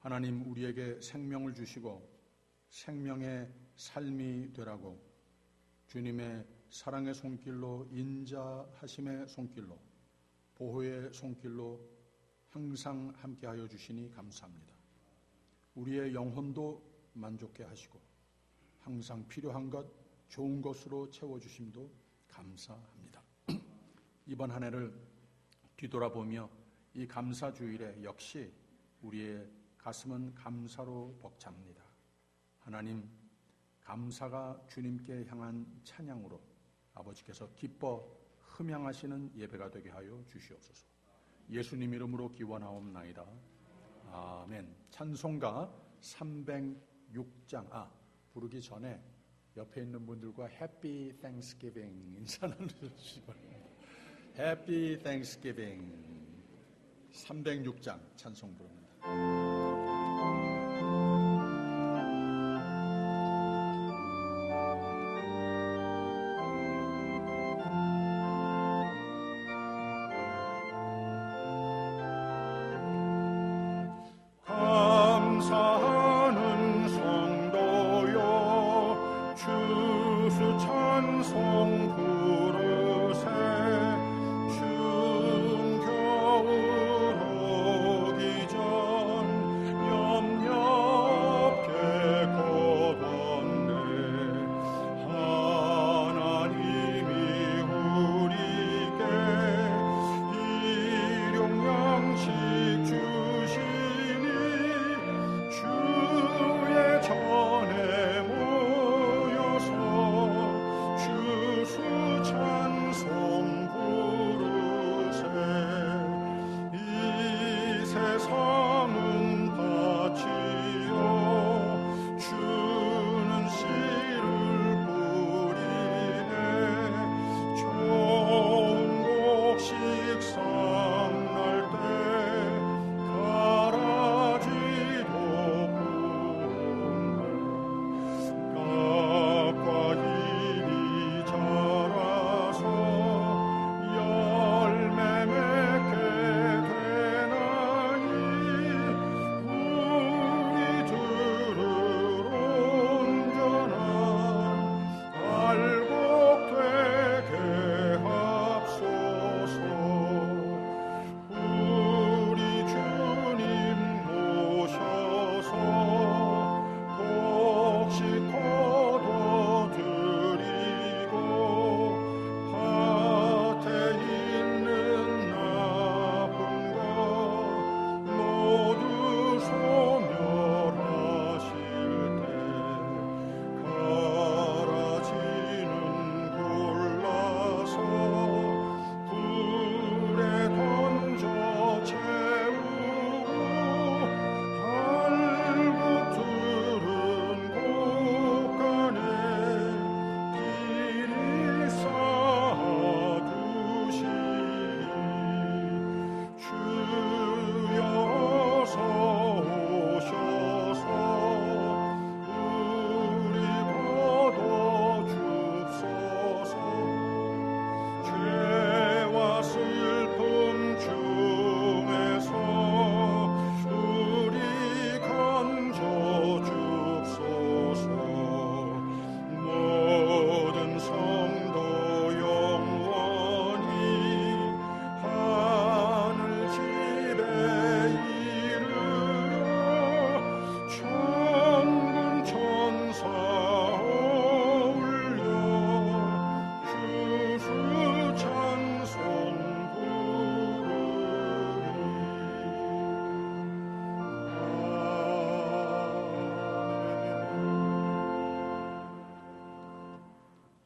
하나님, 우리에게 생명을 주시고 생명의 삶이 되라고 주님의 사랑의 손길로, 인자하심의 손길로, 보호의 손길로 항상 함께하여 주시니 감사합니다. 우리의 영혼도 만족케 하시고 항상 필요한 것, 좋은 것으로 채워주심도 감사합니다. 이번 한 해를 뒤돌아보며 이 감사주일에 역시 우리의 가슴은 감사로 벅찹니다. 하나님, 감사가 주님께 향한 찬양으로 아버지께서 기뻐 흠양하시는 예배가 되게 하여 주시옵소서. 예수님 이름으로 기원하옵나이다. 아멘. 찬송가 306장. 부르기 전에 옆에 있는 분들과 해피 땡스기빙 인사 나누시기 바랍니다. 해피 땡스기빙 306장 찬송 부릅니다.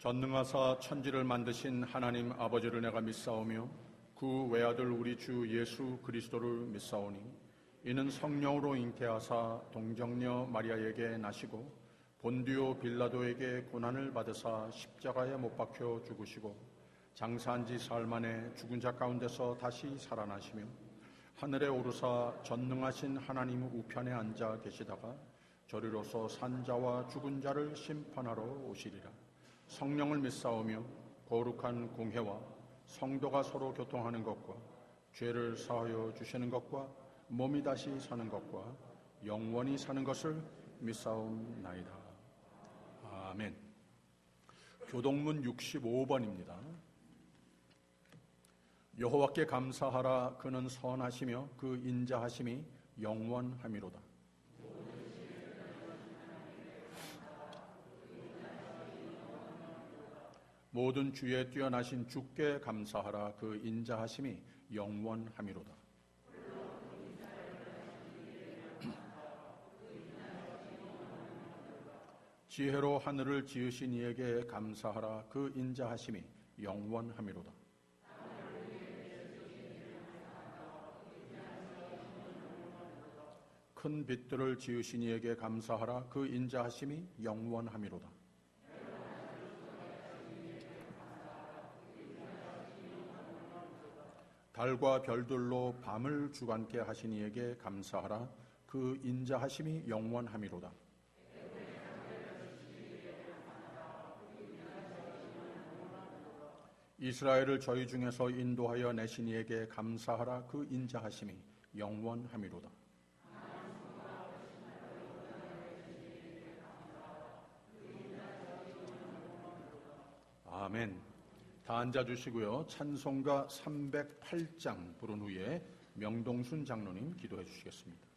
전능하사 천지를 만드신 하나님 아버지를 내가 믿사오며 그 외아들 우리 주 예수 그리스도를 믿사오니 이는 성령으로 잉태하사 동정녀 마리아에게 나시고 본디오 빌라도에게 고난을 받으사 십자가에 못 박혀 죽으시고 장사한 지 사흘 만에 죽은 자 가운데서 다시 살아나시며 하늘에 오르사 전능하신 하나님 우편에 앉아 계시다가 저리로서 산자와 죽은 자를 심판하러 오시리라. 성령을 믿사오며 거룩한 공회와 성도가 서로 교통하는 것과 죄를 사하여 주시는 것과 몸이 다시 사는 것과 영원히 사는 것을 믿사옵나이다. 아멘. 교동문 65번입니다. 여호와께 감사하라. 그는 선하시며 그 인자하심이 영원하미로다. 모든 주에 뛰어나신 주께 감사하라. 그 인자하심이 영원하미로다. 지혜로 하늘을 지으신 이에게 감사하라. 그 인자하심이 영원하미로다. 큰 빛들을 지으신 이에게 감사하라. 그 인자하심이 영원하미로다. 달과 별들로 밤을 주관케 하신 이에게 감사하라. 그 인자하심이 영원하미로다. 이스라엘을 저희 중에서 인도하여 내신 이에게 감사하라. 그 인자하심이 영원하미로다. 아멘. 다 앉아주시고요. 찬송가 308장 부른 후에 명동순 장로님 기도해 주시겠습니다.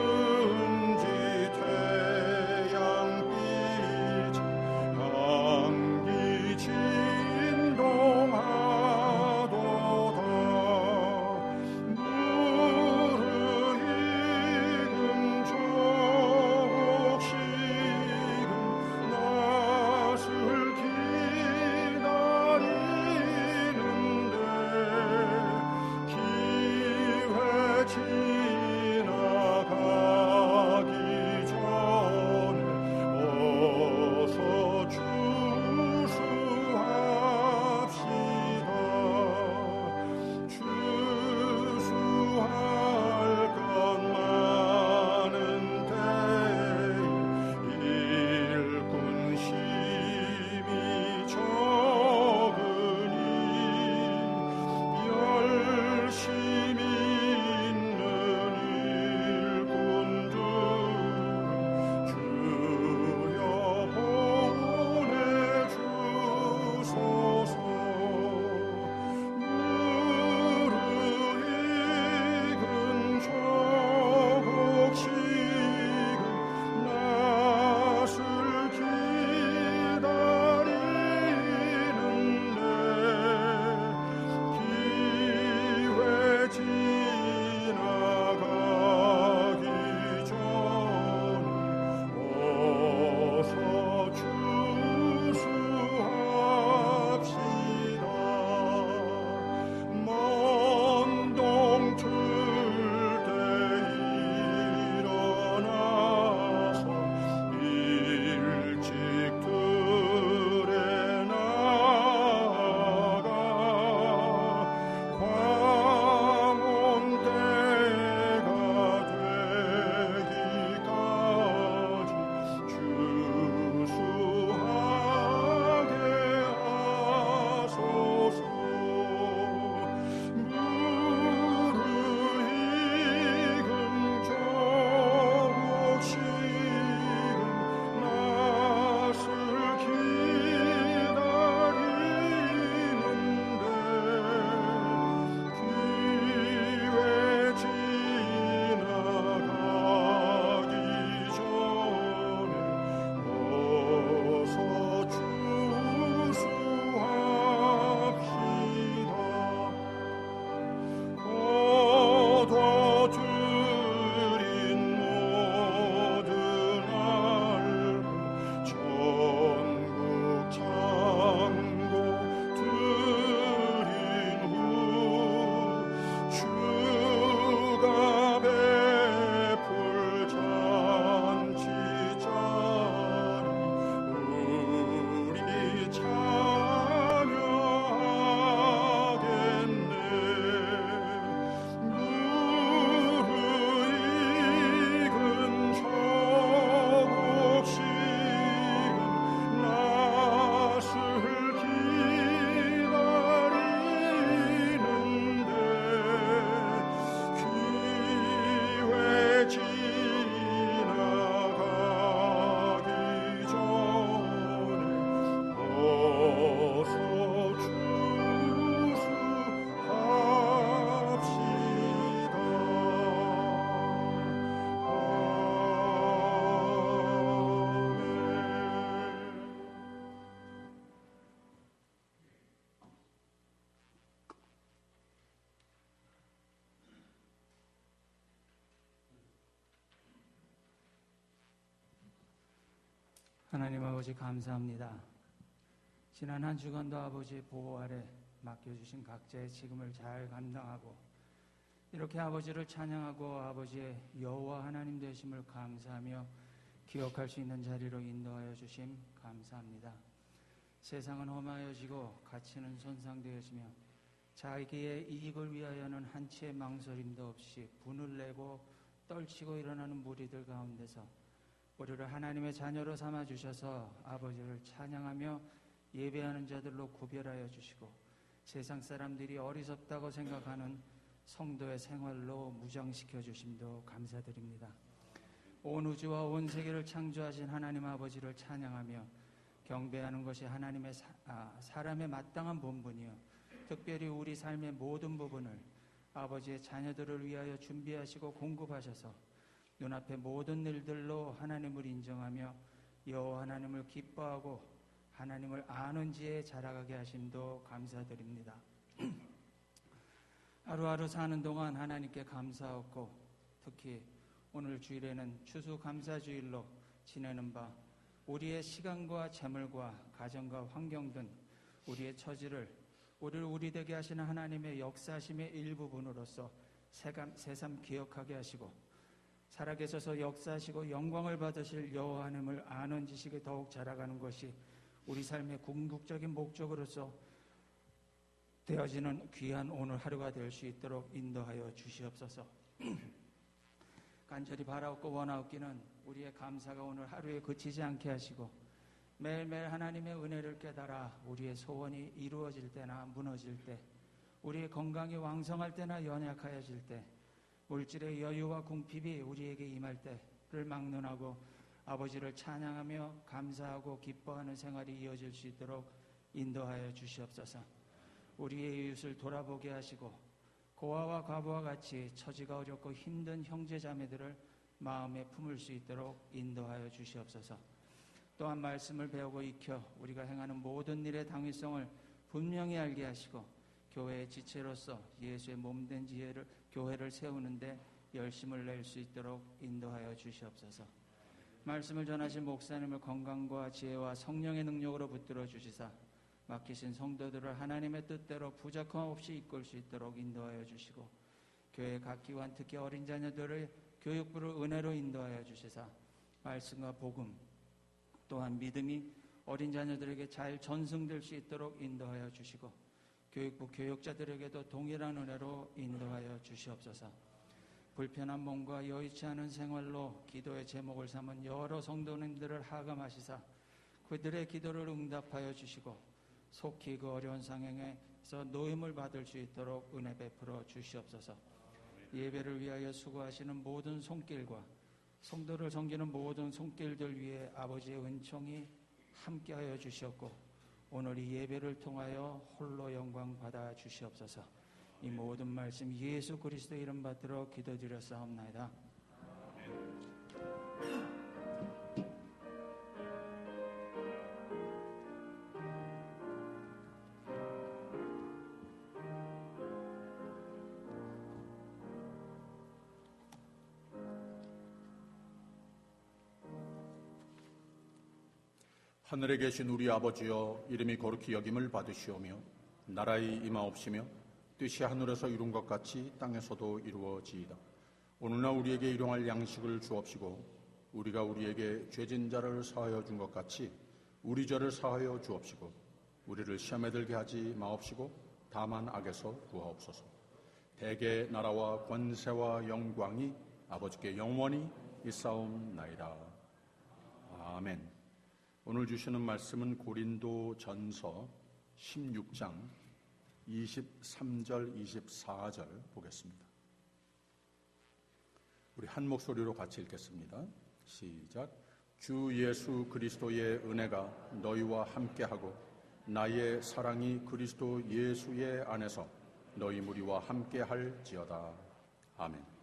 어디든지 하나님 아버지 감사합니다. 지난 한 주간도 아버지의 보호 아래 맡겨주신 각자의 책임을 잘 감당하고 이렇게 아버지를 찬양하고 아버지의 여호와 하나님 되심을 감사하며 기억할 수 있는 자리로 인도하여 주심 감사합니다. 세상은 험하여지고 가치는 손상되어지며 자기의 이익을 위하여는 한치의 망설임도 없이 분을 내고 떨치고 일어나는 무리들 가운데서 우리를 하나님의 자녀로 삼아주셔서 아버지를 찬양하며 예배하는 자들로 구별하여 주시고 세상 사람들이 어리석다고 생각하는 성도의 생활로 무장시켜 주심도 감사드립니다. 온 우주와 온 세계를 창조하신 하나님 아버지를 찬양하며 경배하는 것이 하나님의 사람의 마땅한 본분이요 특별히 우리 삶의 모든 부분을 아버지의 자녀들을 위하여 준비하시고 공급하셔서 눈앞의 모든 일들로 하나님을 인정하며 여호와 하나님을 기뻐하고 하나님을 아는 지에 자라가게 하심도 감사드립니다. 하루하루 사는 동안 하나님께 감사하고 특히 오늘 주일에는 추수감사주일로 지내는 바 우리의 시간과 재물과 가정과 환경 등 우리의 처지를 우리를 우리 되게 하시는 하나님의 역사심의 일부분으로서 새삼 기억하게 하시고 살아계셔서 역사하시고 영광을 받으실 여호와 하나님을 아는 지식에 더욱 자라가는 것이 우리 삶의 궁극적인 목적으로서 되어지는 귀한 오늘 하루가 될 수 있도록 인도하여 주시옵소서. 간절히 바라옵고 원하옵기는 우리의 감사가 오늘 하루에 그치지 않게 하시고 매일매일 하나님의 은혜를 깨달아 우리의 소원이 이루어질 때나 무너질 때 우리의 건강이 왕성할 때나 연약하여질 때 물질의 여유와 궁핍이 우리에게 임할 때를 막론하고 아버지를 찬양하며 감사하고 기뻐하는 생활이 이어질 수 있도록 인도하여 주시옵소서. 우리의 이웃을 돌아보게 하시고 고아와 과부와 같이 처지가 어렵고 힘든 형제 자매들을 마음에 품을 수 있도록 인도하여 주시옵소서. 또한 말씀을 배우고 익혀 우리가 행하는 모든 일의 당위성을 분명히 알게 하시고 교회의 지체로서 예수의 몸된 교회를 세우는데 열심을 낼 수 있도록 인도하여 주시옵소서. 말씀을 전하신 목사님을 건강과 지혜와 성령의 능력으로 붙들어 주시사 맡기신 성도들을 하나님의 뜻대로 부족함 없이 이끌 수 있도록 인도하여 주시고 교회 각 기관 특히 어린 자녀들의 교육부를 은혜로 인도하여 주시사 말씀과 복음 또한 믿음이 어린 자녀들에게 잘 전승될 수 있도록 인도하여 주시고 교육부 교육자들에게도 동일한 은혜로 인도하여 주시옵소서. 불편한 몸과 여의치 않은 생활로 기도의 제목을 삼은 여러 성도님들을 하감하시사 그들의 기도를 응답하여 주시고 속히 그 어려운 상황에서 노임을 받을 수 있도록 은혜 베풀어 주시옵소서. 예배를 위하여 수고하시는 모든 손길과 성도를 섬기는 모든 손길들 위에 아버지의 은총이 함께하여 주시옵고 오늘 이 예배를 통하여 홀로 영광 받아 주시옵소서. 이 모든 말씀 예수 그리스도 이름 받들어 기도드렸사옵나이다. 하늘에 계신 우리 아버지여 이름이 거룩히 여김을 받으시오며 나라의 임하옵시며 뜻이 하늘에서 이룬 것 같이 땅에서도 이루어지이다. 오늘날 우리에게 일용할 양식을 주옵시고 우리가 우리에게 죄진 자를 사하여 준 것 같이 우리 죄를 사하여 주옵시고 우리를 시험에 들게 하지 마옵시고 다만 악에서 구하옵소서. 대개 나라와 권세와 영광이 아버지께 영원히 있사옵나이다. 아멘. 오늘 주시는 말씀은 고린도 전서 16장 23절 24절 보겠습니다. 우리 한 목소리로 같이 읽겠습니다. 시작. 주 예수 그리스도의 은혜가 너희와 함께하고 나의 사랑이 그리스도 예수의 안에서 너희 무리와 함께할지어다. 아멘.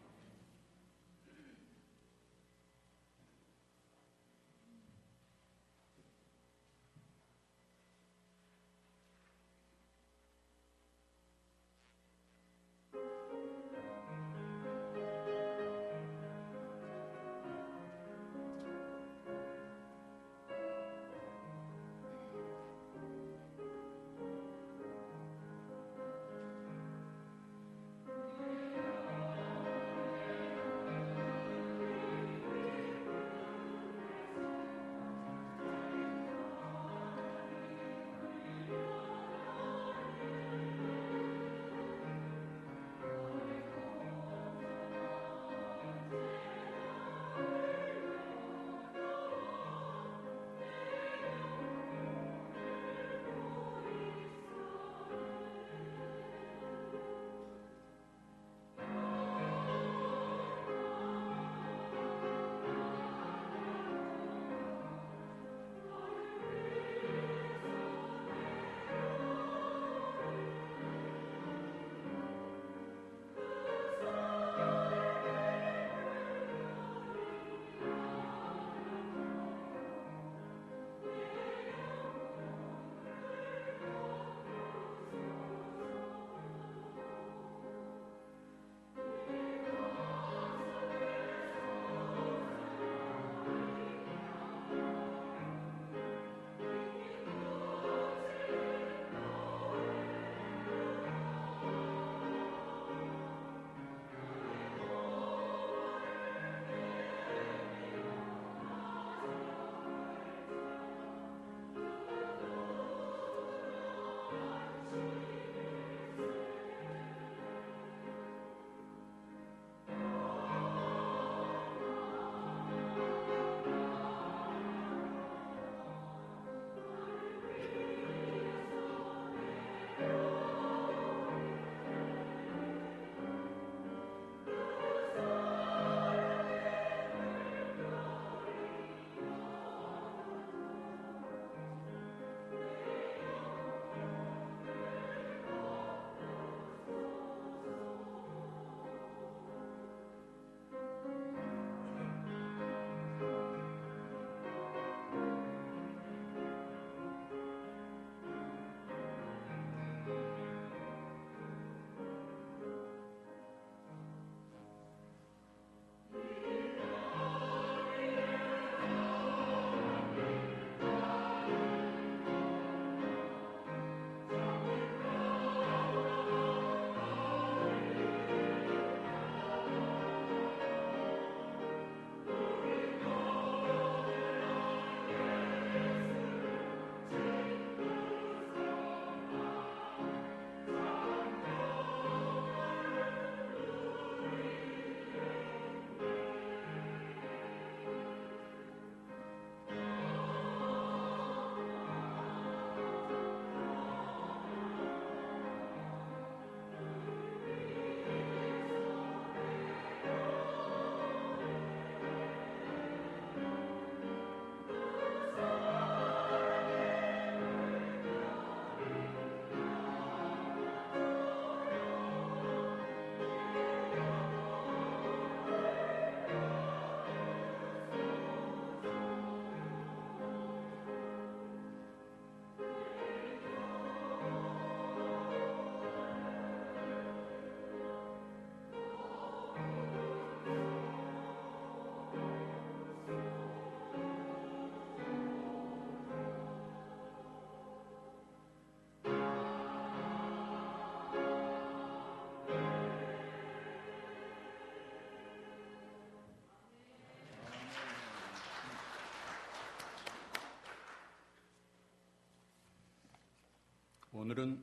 오늘은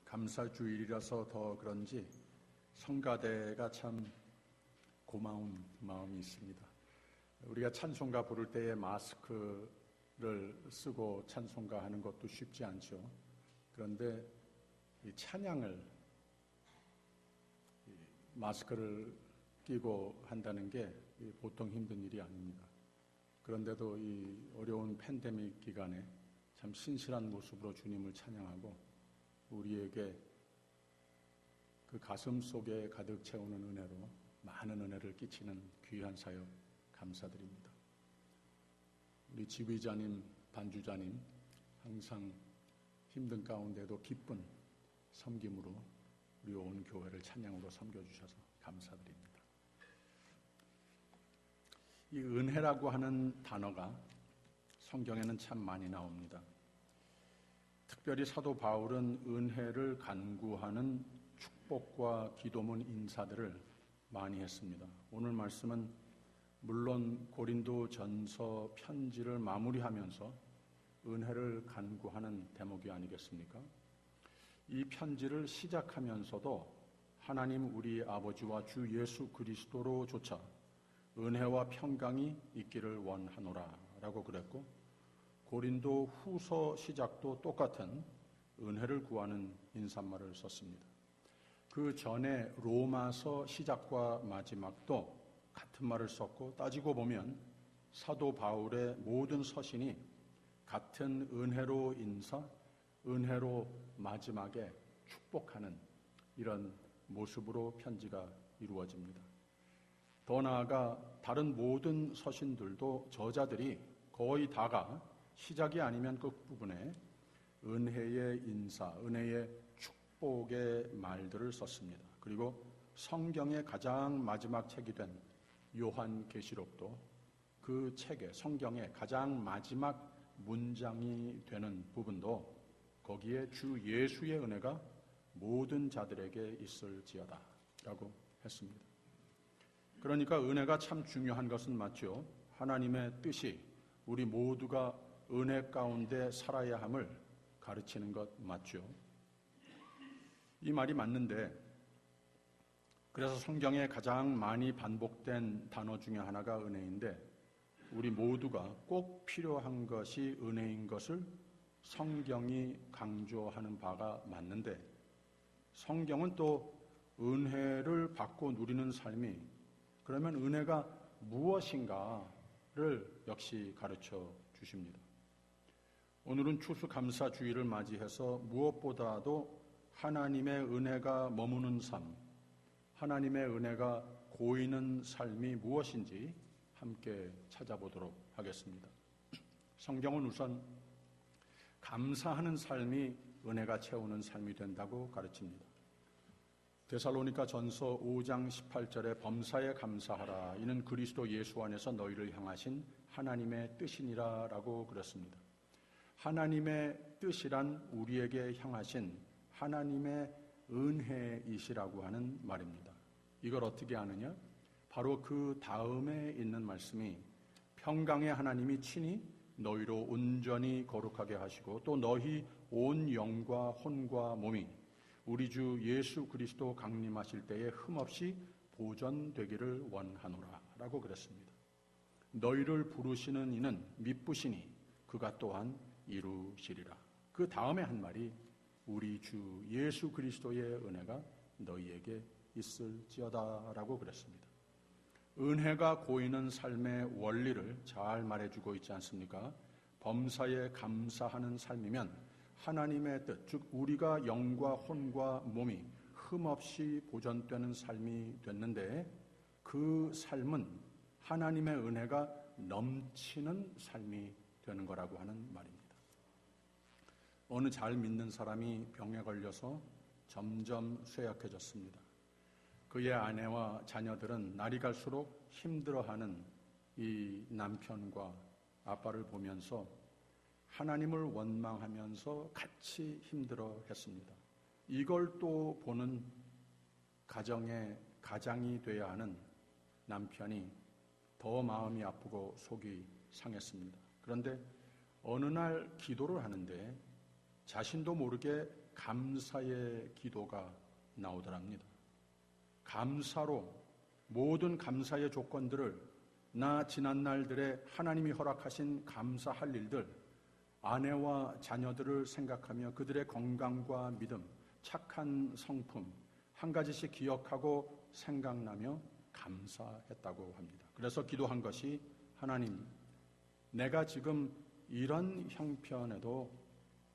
감사주일이라서 더 그런지 성가대가 참 고마운 마음이 있습니다. 우리가 찬송가 부를 때에 마스크를 쓰고 찬송가 하는 것도 쉽지 않죠. 그런데 이 찬양을 마스크를 끼고 한다는 게 보통 힘든 일이 아닙니다. 그런데도 이 어려운 팬데믹 기간에 참 신실한 모습으로 주님을 찬양하고 우리에게 그 가슴 속에 가득 채우는 은혜로 많은 은혜를 끼치는 귀한 사역 감사드립니다. 우리 지휘자님, 반주자님 항상 힘든 가운데도 기쁜 섬김으로 우리 온 교회를 찬양으로 섬겨주셔서 감사드립니다. 이 은혜라고 하는 단어가 성경에는 참 많이 나옵니다. 특별히 사도 바울은 은혜를 간구하는 축복과 기도문 인사들을 많이 했습니다. 오늘 말씀은 물론 고린도 전서 편지를 마무리하면서 은혜를 간구하는 대목이 아니겠습니까? 이 편지를 시작하면서도 하나님 우리 아버지와 주 예수 그리스도로조차 은혜와 평강이 있기를 원하노라 라고 그랬고, 고린도 후서 시작도 똑같은 은혜를 구하는 인사말을 썼습니다. 그 전에 로마서 시작과 마지막도 같은 말을 썼고, 따지고 보면 사도 바울의 모든 서신이 같은 은혜로 인사, 은혜로 마지막에 축복하는 이런 모습으로 편지가 이루어집니다. 더 나아가 다른 모든 서신들도 저자들이 거의 다가 시작이 아니면 끝부분에 은혜의 인사, 은혜의 축복의 말들을 썼습니다. 그리고 성경의 가장 마지막 책이 된 요한계시록도 그 책의 성경의 가장 마지막 문장이 되는 부분도 거기에 주 예수의 은혜가 모든 자들에게 있을지어다 라고 했습니다. 그러니까 은혜가 참 중요한 것은 맞죠. 하나님의 뜻이 우리 모두가 은혜 가운데 살아야 함을 가르치는 것 맞죠. 이 말이 맞는데, 그래서 성경에 가장 많이 반복된 단어 중에 하나가 은혜인데, 우리 모두가 꼭 필요한 것이 은혜인 것을 성경이 강조하는 바가 맞는데, 성경은 또 은혜를 받고 누리는 삶이, 그러면 은혜가 무엇인가를 역시 가르쳐 주십니다. 오늘은 추수감사주의를 맞이해서 무엇보다도 하나님의 은혜가 머무는 삶, 하나님의 은혜가 고이는 삶이 무엇인지 함께 찾아보도록 하겠습니다. 성경은 우선 감사하는 삶이 은혜가 채우는 삶이 된다고 가르칩니다. 데살로니가 전서 5장 18절에 범사에 감사하라, 이는 그리스도 예수 안에서 너희를 향하신 하나님의 뜻이니라 라고 그랬습니다. 하나님의 뜻이란 우리에게 향하신 하나님의 은혜이시라고 하는 말입니다. 이걸 어떻게 아느냐? 바로 그 다음에 있는 말씀이 평강의 하나님이 친히 너희로 온전히 거룩하게 하시고 또 너희 온 영과 혼과 몸이 우리 주 예수 그리스도 강림하실 때에 흠없이 보존되기를 원하노라 라고 그랬습니다. 너희를 부르시는 이는 미쁘시니 그가 또한 이루시리라. 그 다음에 한 말이 우리 주 예수 그리스도의 은혜가 너희에게 있을지어다 라고 그랬습니다. 은혜가 고이는 삶의 원리를 잘 말해주고 있지 않습니까? 범사에 감사하는 삶이면 하나님의 뜻, 즉 우리가 영과 혼과 몸이 흠없이 보존되는 삶이 됐는데, 그 삶은 하나님의 은혜가 넘치는 삶이 되는 거라고 하는 말입니다. 어느 잘 믿는 사람이 병에 걸려서 점점 쇠약해졌습니다. 그의 아내와 자녀들은 날이 갈수록 힘들어하는 이 남편과 아빠를 보면서 하나님을 원망하면서 같이 힘들어했습니다. 이걸 또 보는 가정의 가장이 돼야 하는 남편이 더 마음이 아프고 속이 상했습니다. 그런데 어느 날 기도를 하는데 자신도 모르게 감사의 기도가 나오더랍니다. 감사로 모든 감사의 조건들을 나 지난 날들에 하나님이 허락하신 감사할 일들, 아내와 자녀들을 생각하며 그들의 건강과 믿음, 착한 성품 한 가지씩 기억하고 생각나며 감사했다고 합니다. 그래서 기도한 것이 하나님, 내가 지금 이런 형편에도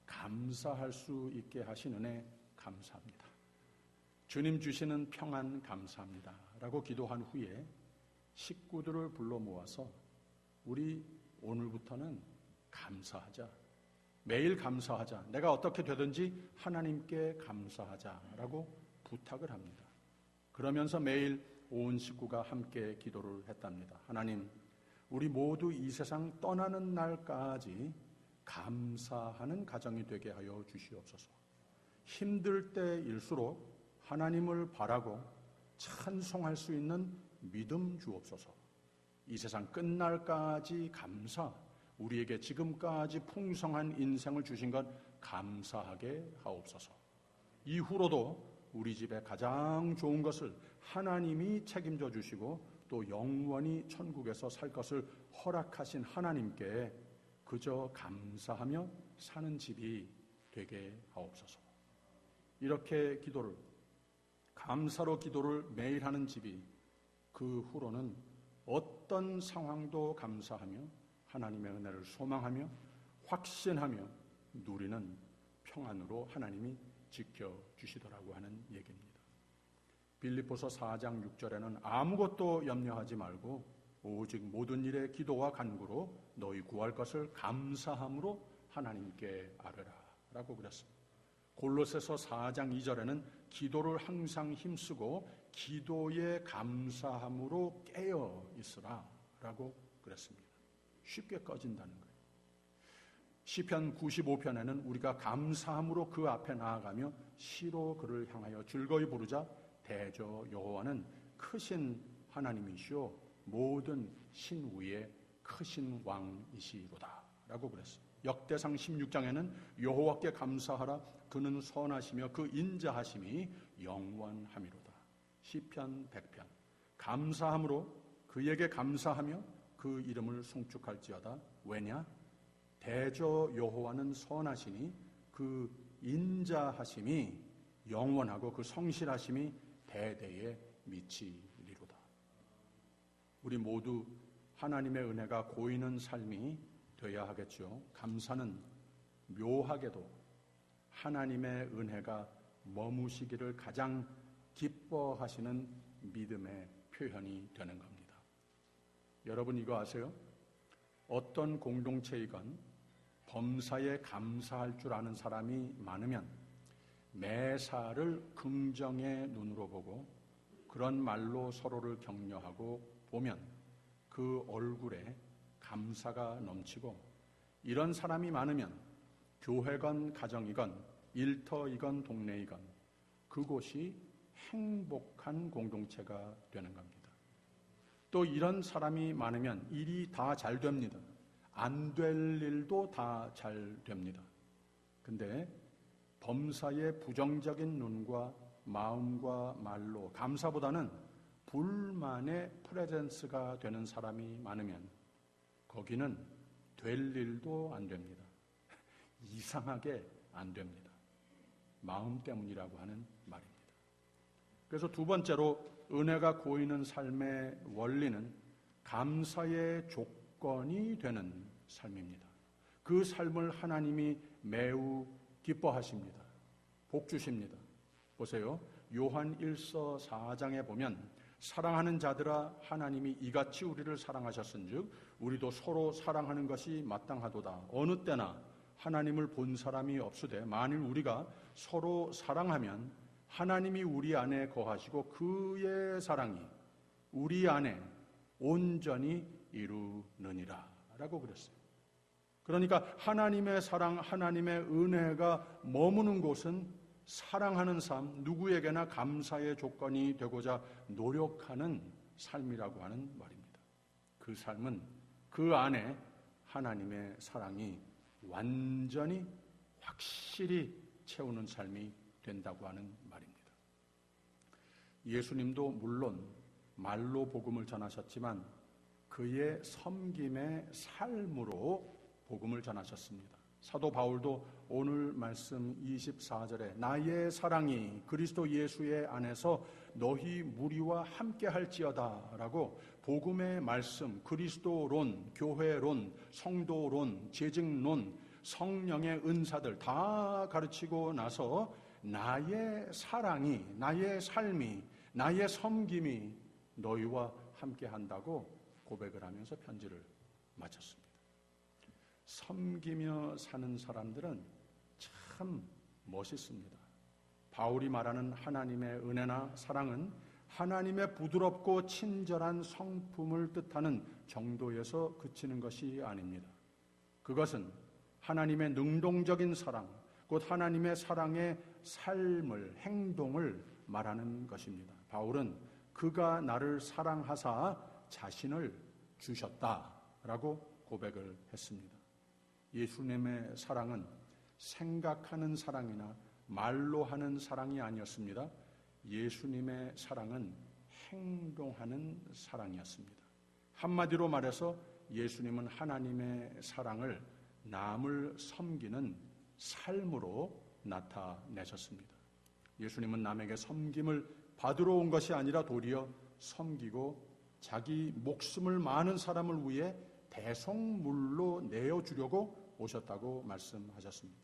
감사할 수 있게 하신 은혜 감사합니다. 주님 주시는 평안 감사합니다. 라고 기도한 후에 식구들을 불러 모아서 우리 오늘부터는 감사하자. 매일 감사하자. 내가 어떻게 되든지 하나님께 감사하자라고 부탁을 합니다. 그러면서 매일 온 식구가 함께 기도를 했답니다. 하나님, 우리 모두 이 세상 떠나는 날까지 감사하는 가정이 되게 하여 주시옵소서. 힘들 때일수록 하나님을 바라고 찬송할 수 있는 믿음 주옵소서. 이 세상 끝날까지 감사, 우리에게 지금까지 풍성한 인생을 주신 것 감사하게 하옵소서. 이후로도 우리 집에 가장 좋은 것을 하나님이 책임져 주시고 또 영원히 천국에서 살 것을 허락하신 하나님께 그저 감사하며 사는 집이 되게 하옵소서. 이렇게 기도를, 감사로 기도를 매일 하는 집이 그 후로는 어떤 상황도 감사하며 하나님의 은혜를 소망하며 확신하며 누리는 평안으로 하나님이 지켜주시더라고 하는 얘기입니다. 빌립보서 4장 6절에는 아무것도 염려하지 말고 오직 모든 일에 기도와 간구로 너희 구할 것을 감사함으로 하나님께 아뢰라 라고 그랬습니다. 골로새서 4장 2절에는 기도를 항상 힘쓰고 기도에 감사함으로 깨어 있으라 라고 그랬습니다. 쉽게 꺼진다는 거예요. 시편 95편에는 우리가 감사함으로 그 앞에 나아가며 시로 그를 향하여 즐거이 부르자. 대저 여호와는 크신 하나님이시오 모든 신 위에 크신 왕이시로다 라고 그랬어요. 역대상 16장에는 여호와께 감사하라 그는 선하시며 그 인자하심이 영원함이로다. 시편 100편 감사함으로 그에게 감사하며 그 이름을 송축할지어다. 왜냐? 대저 여호와는 선하시니 그 인자하심이 영원하고 그 성실하심이 대대에 미치리로다. 우리 모두 하나님의 은혜가 고이는 삶이 되어야 하겠죠. 감사는 묘하게도 하나님의 은혜가 머무시기를 가장 기뻐하시는 믿음의 표현이 되는 겁니다. 여러분 이거 아세요? 어떤 공동체이건 범사에 감사할 줄 아는 사람이 많으면 매사를 긍정의 눈으로 보고 그런 말로 서로를 격려하고 보면 그 얼굴에 감사가 넘치고 이런 사람이 많으면 교회건 가정이건 일터이건 동네이건 그곳이 행복한 공동체가 되는 겁니다. 또 이런 사람이 많으면 일이 다 잘 됩니다. 안 될 일도 다 잘 됩니다. 근데 범사의 부정적인 눈과 마음과 말로 감사보다는 불만의 프레젠스가 되는 사람이 많으면 거기는 될 일도 안 됩니다. 이상하게 안 됩니다. 마음 때문이라고 하는 말입니다. 그래서 두 번째로 은혜가 고이는 삶의 원리는 감사의 조건이 되는 삶입니다. 그 삶을 하나님이 매우 기뻐하십니다. 복 주십니다. 보세요. 요한 1서 4장에 보면 사랑하는 자들아 하나님이 이같이 우리를 사랑하셨은즉 우리도 서로 사랑하는 것이 마땅하도다. 어느 때나 하나님을 본 사람이 없으되 만일 우리가 서로 사랑하면 하나님이 우리 안에 거하시고 그의 사랑이 우리 안에 온전히 이루느니라 라고 그랬어요. 그러니까 하나님의 사랑, 하나님의 은혜가 머무는 곳은 사랑하는 삶, 누구에게나 감사의 조건이 되고자 노력하는 삶이라고 하는 말입니다. 그 삶은 그 안에 하나님의 사랑이 완전히 확실히 채우는 삶이 된다고 하는 말입니다. 예수님도 물론 말로 복음을 전하셨지만 그의 섬김의 삶으로 복음을 전하셨습니다. 사도 바울도 오늘 말씀 24절에 나의 사랑이 그리스도 예수의 안에서 너희 무리와 함께 할지어다 라고 복음의 말씀, 그리스도론, 교회론, 성도론, 재직론, 성령의 은사들 다 가르치고 나서 나의 사랑이, 나의 삶이, 나의 섬김이 너희와 함께 한다고 고백을 하면서 편지를 마쳤습니다. 섬기며 사는 사람들은 참 멋있습니다. 바울이 말하는 하나님의 은혜나 사랑은 하나님의 부드럽고 친절한 성품을 뜻하는 정도에서 그치는 것이 아닙니다. 그것은 하나님의 능동적인 사랑, 곧 하나님의 사랑의 삶을, 행동을 말하는 것입니다. 바울은 그가 나를 사랑하사 자신을 주셨다라고 고백을 했습니다. 예수님의 사랑은 생각하는 사랑이나 말로 하는 사랑이 아니었습니다. 예수님의 사랑은 행동하는 사랑이었습니다. 한마디로 말해서 예수님은 하나님의 사랑을 남을 섬기는 삶으로 나타내셨습니다. 예수님은 남에게 섬김을 받으러 온 것이 아니라 도리어 섬기고 자기 목숨을 많은 사람을 위해 대속물로 내어주려고 오셨다고 말씀하셨습니다.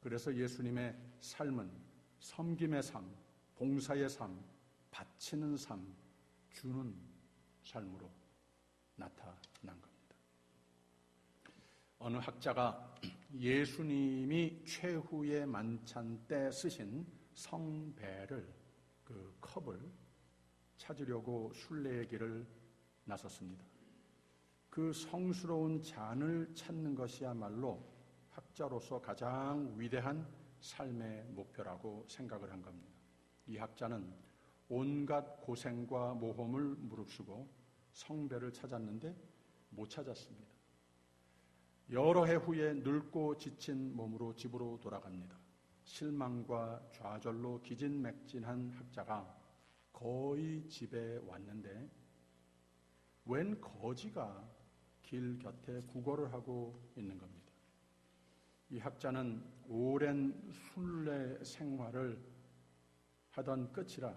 그래서 예수님의 삶은 섬김의 삶, 봉사의 삶, 바치는 삶, 주는 삶으로 나타난 겁니다. 어느 학자가 예수님이 최후의 만찬 때 쓰신 성배를, 그 컵을 찾으려고 순례의 길을 나섰습니다. 그 성스러운 잔을 찾는 것이야말로 학자로서 가장 위대한 삶의 목표라고 생각을 한 겁니다. 이 학자는 온갖 고생과 모험을 무릅쓰고 성배를 찾았는데 못 찾았습니다. 여러 해 후에 늙고 지친 몸으로 집으로 돌아갑니다. 실망과 좌절로 기진맥진한 학자가 거의 집에 왔는데 웬 거지가 길 곁에 구걸을 하고 있는 겁니다. 이 학자는 오랜 순례 생활을 하던 끝이라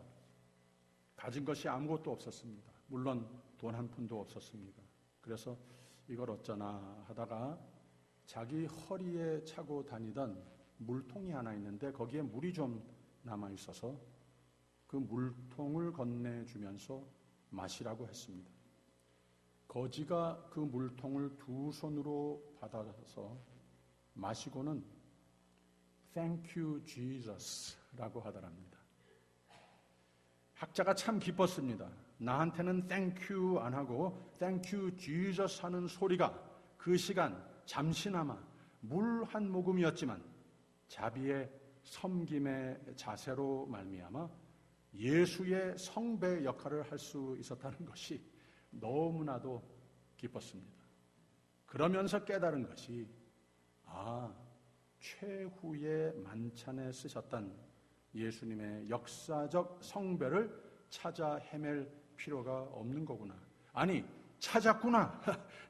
가진 것이 아무것도 없었습니다. 물론 돈 한 푼도 없었습니다. 그래서 이걸 어쩌나 하다가 자기 허리에 차고 다니던 물통이 하나 있는데 거기에 물이 좀 남아 있어서 그 물통을 건네주면서 마시라고 했습니다. 거지가 그 물통을 두 손으로 받아서 마시고는 Thank you, Jesus 라고 하더랍니다. 학자가 참 기뻤습니다. 나한테는 Thank you 안 하고 Thank you, Jesus 하는 소리가 그 시간 잠시나마 물 한 모금이었지만 자비의 섬김의 자세로 말미암아 예수의 성배 역할을 할 수 있었다는 것이 너무나도 기뻤습니다. 그러면서 깨달은 것이 최후의 만찬에 쓰셨던 예수님의 역사적 성배를 찾아 헤맬 필요가 없는 거구나. 아니, 찾았구나.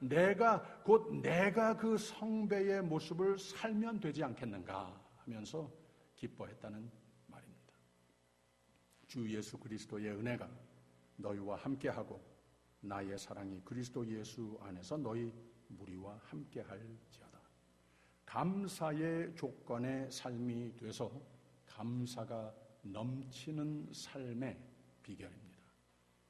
내가 그 성배의 모습을 살면 되지 않겠는가 하면서 기뻐했다는 말입니다. 주 예수 그리스도의 은혜가 너희와 함께하고 나의 사랑이 그리스도 예수 안에서 너희 무리와 함께할지어다. 감사의 조건의 삶이 돼서 감사가 넘치는 삶의 비결입니다.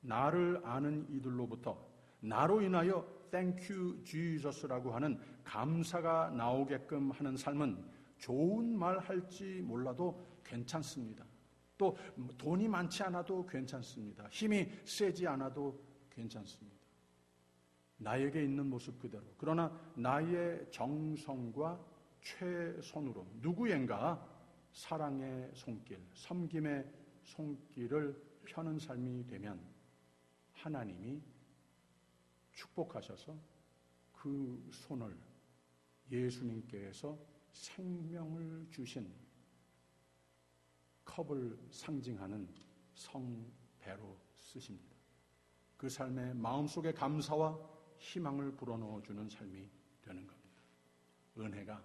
나를 아는 이들로부터 나로 인하여 Thank you, Jesus라고 하는 감사가 나오게끔 하는 삶은 좋은 말 할지 몰라도 괜찮습니다. 또 돈이 많지 않아도 괜찮습니다. 힘이 세지 않아도 괜찮습니다. 나에게 있는 모습 그대로. 그러나 나의 정성과 최선으로 누구인가 사랑의 손길, 섬김의 손길을 펴는 삶이 되면 하나님이 축복하셔서 그 손을 예수님께서 생명을 주신 컵을 상징하는 성배로 쓰십니다. 그 삶에 마음속에 감사와 희망을 불어넣어주는 삶이 되는 겁니다. 은혜가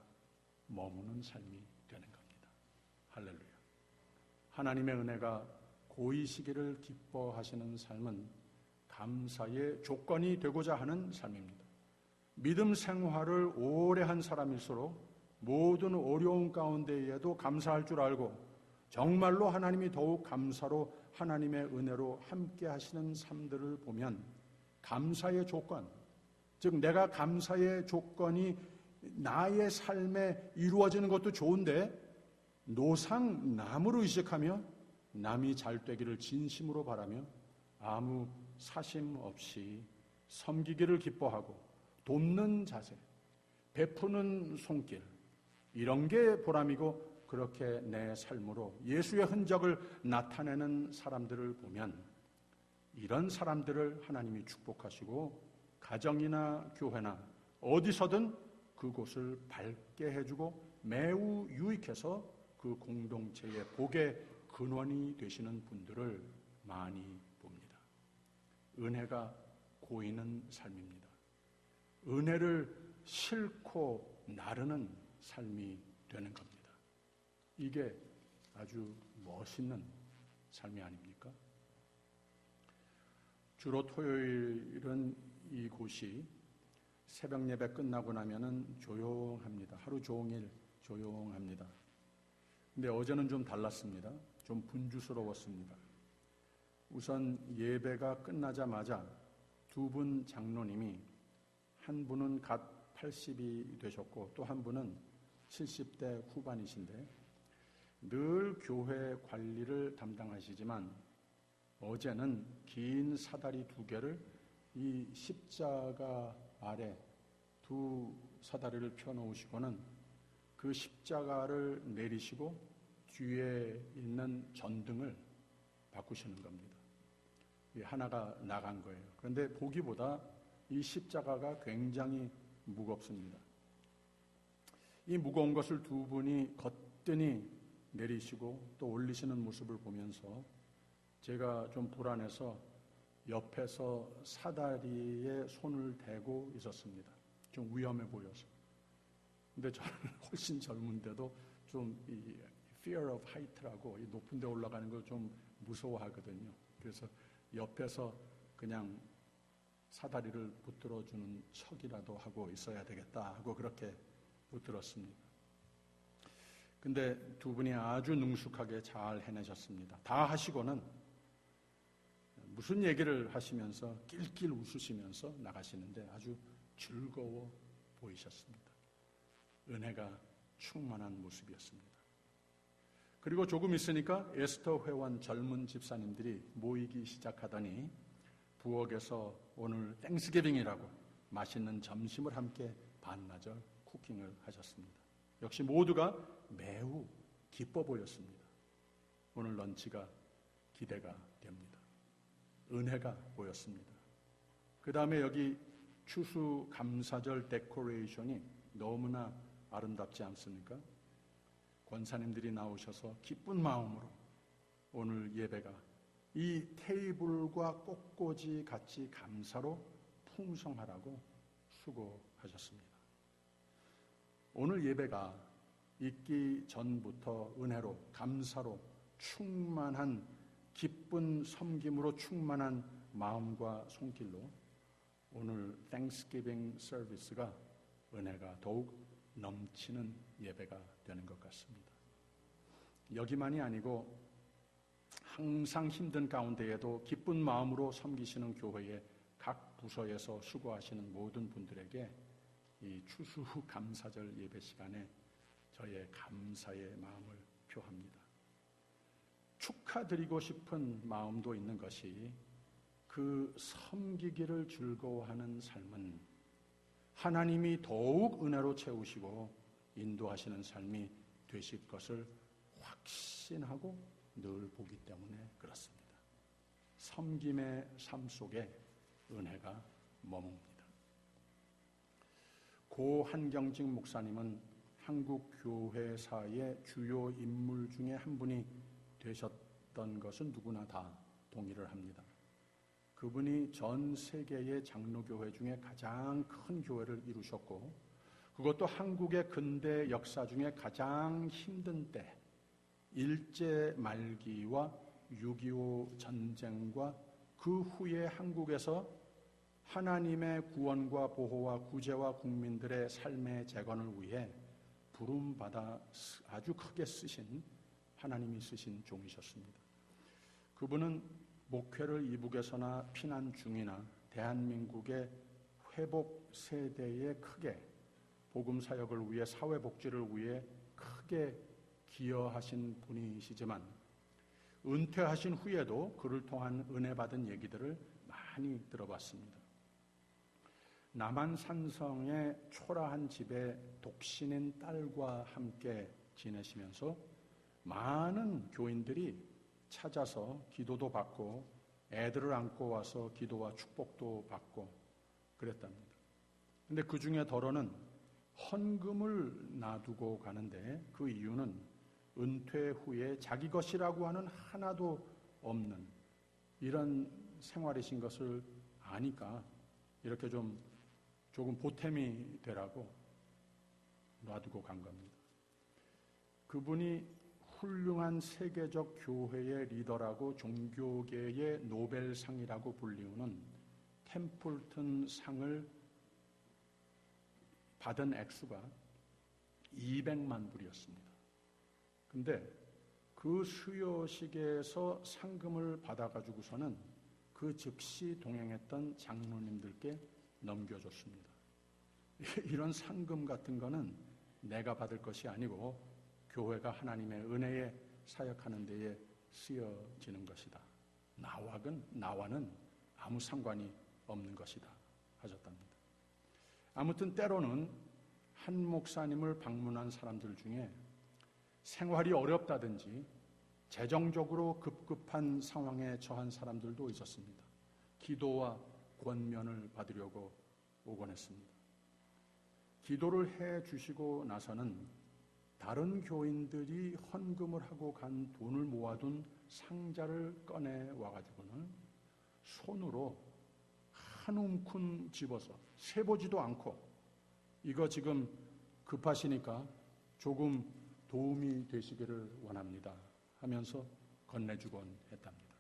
머무는 삶이 되는 겁니다. 할렐루야. 하나님의 은혜가 고이시기를 기뻐하시는 삶은 감사의 조건이 되고자 하는 삶입니다. 믿음 생활을 오래 한 사람일수록 모든 어려움 가운데에도 감사할 줄 알고 정말로 하나님이 더욱 감사로 하나님의 은혜로 함께 하시는 삶들을 보면 감사의 조건, 즉 내가 감사의 조건이 나의 삶에 이루어지는 것도 좋은데 노상 남을 의식하며 남이 잘 되기를 진심으로 바라며 아무 사심 없이 섬기기를 기뻐하고 돕는 자세, 베푸는 손길, 이런 게 보람이고 그렇게 내 삶으로 예수의 흔적을 나타내는 사람들을 보면 이런 사람들을 하나님이 축복하시고 가정이나 교회나 어디서든 그곳을 밝게 해주고 매우 유익해서 그 공동체의 복의 근원이 되시는 분들을 많이 봅니다. 은혜가 고이는 삶입니다. 은혜를 싣고 나르는 삶이 되는 겁니다. 이게 아주 멋있는 삶이 아닙니까? 주로 토요일은 이곳이 새벽 예배 끝나고 나면은 조용합니다. 하루 종일 조용합니다. 근데 어제는 좀 달랐습니다. 좀 분주스러웠습니다. 우선 예배가 끝나자마자 두 분 장로님이, 한 분은 갓 80이 되셨고 또 한 분은 70대 후반이신데 늘 교회 관리를 담당하시지만 어제는 긴 사다리 두 개를 이 십자가 아래 두 사다리를 펴놓으시고는 그 십자가를 내리시고 뒤에 있는 전등을 바꾸시는 겁니다. 하나가 나간 거예요. 그런데 보기보다 이 십자가가 굉장히 무겁습니다. 이 무거운 것을 두 분이 거뜬히 내리시고 또 올리시는 모습을 보면서 제가 좀 불안해서 옆에서 사다리에 손을 대고 있었습니다. 좀 위험해 보여서. 근데 저는 훨씬 젊은데도 좀 이 fear of height라고 이 높은 데 올라가는 걸 좀 무서워하거든요. 그래서 옆에서 그냥 사다리를 붙들어주는 척이라도 하고 있어야 되겠다 하고 그렇게 붙들었습니다. 근데 두 분이 아주 능숙하게 잘 해내셨습니다. 다 하시고는 무슨 얘기를 하시면서 낄낄 웃으시면서 나가시는데 아주 즐거워 보이셨습니다. 은혜가 충만한 모습이었습니다. 그리고 조금 있으니까 에스터 회원 젊은 집사님들이 모이기 시작하더니 부엌에서 오늘 땡스기빙이라고 맛있는 점심을 함께 반나절 쿠킹을 하셨습니다. 역시 모두가 매우 기뻐 보였습니다. 오늘 런치가 기대가 됩니다. 은혜가 보였습니다. 그 다음에 여기 추수감사절 데코레이션이 너무나 아름답지 않습니까? 권사님들이 나오셔서 기쁜 마음으로 오늘 예배가 이 테이블과 꽃꽂이 같이 감사로 풍성하라고 수고하셨습니다. 오늘 예배가 있기 전부터 은혜로 감사로 충만한 기쁜 섬김으로 충만한 마음과 손길로 오늘 Thanksgiving 서비스가 은혜가 더욱 넘치는 예배가 되는 것 같습니다. 여기만이 아니고 항상 힘든 가운데에도 기쁜 마음으로 섬기시는 교회의 각 부서에서 수고하시는 모든 분들에게 이 추수 감사절 예배 시간에 저의 감사의 마음을 표합니다. 축하드리고 싶은 마음도 있는 것이 그 섬기기를 즐거워하는 삶은 하나님이 더욱 은혜로 채우시고 인도하시는 삶이 되실 것을 확신하고 늘 보기 때문에 그렇습니다. 섬김의 삶 속에 은혜가 머뭅니다. 고 한경직 목사님은 한국 교회사의 주요 인물 중에 한 분이 되셨던 것은 누구나 다 동의를 합니다. 그분이 전 세계의 장로교회 중에 가장 큰 교회를 이루셨고, 그것도 한국의 근대 역사 중에 가장 힘든 때, 일제 말기와 6.25 전쟁과 그 후에 한국에서 하나님의 구원과 보호와 구제와 국민들의 삶의 재건을 위해 부름받아 아주 크게 쓰신, 하나님이 쓰신 종이셨습니다. 그분은 목회를 이북에서나 피난 중이나 대한민국의 회복 세대에 크게 복음 사역을 위해, 사회복지를 위해 크게 기여하신 분이시지만, 은퇴하신 후에도 그를 통한 은혜 받은 얘기들을 많이 들어봤습니다. 남한 산성의 초라한 집에 독신인 딸과 함께 지내시면서 많은 교인들이 찾아서 기도도 받고 애들을 안고 와서 기도와 축복도 받고 그랬답니다. 근데 그 중에 더러는 헌금을 놔두고 가는데, 그 이유는 은퇴 후에 자기 것이라고 하는 하나도 없는 이런 생활이신 것을 아니까 이렇게 조금 보탬이 되라고 놔두고 간 겁니다. 그분이 훌륭한 세계적 교회의 리더라고 종교계의 노벨상이라고 불리우는 템플턴 상을 받은 액수가 200만 불이었습니다. 근데 그 수여식에서 상금을 받아가지고서는 그 즉시 동행했던 장로님들께 넘겨줬습니다. 이런 상금 같은 거는 내가 받을 것이 아니고 교회가 하나님의 은혜에 사역하는 데에 쓰여지는 것이다. 나와는 아무 상관이 없는 것이다 하셨답니다. 아무튼 때로는 한 목사님을 방문한 사람들 중에 생활이 어렵다든지 재정적으로 급급한 상황에 처한 사람들도 있었습니다. 기도와 권면을 받으려고 오곤 했습니다. 기도를 해 주시고 나서는 다른 교인들이 헌금을 하고 간 돈을 모아둔 상자를 꺼내 와가지고는 손으로 한 움큼 집어서 세보지도 않고, 이거 지금 급하시니까 조금 도움이 되시기를 원합니다 하면서 건네주곤 했답니다.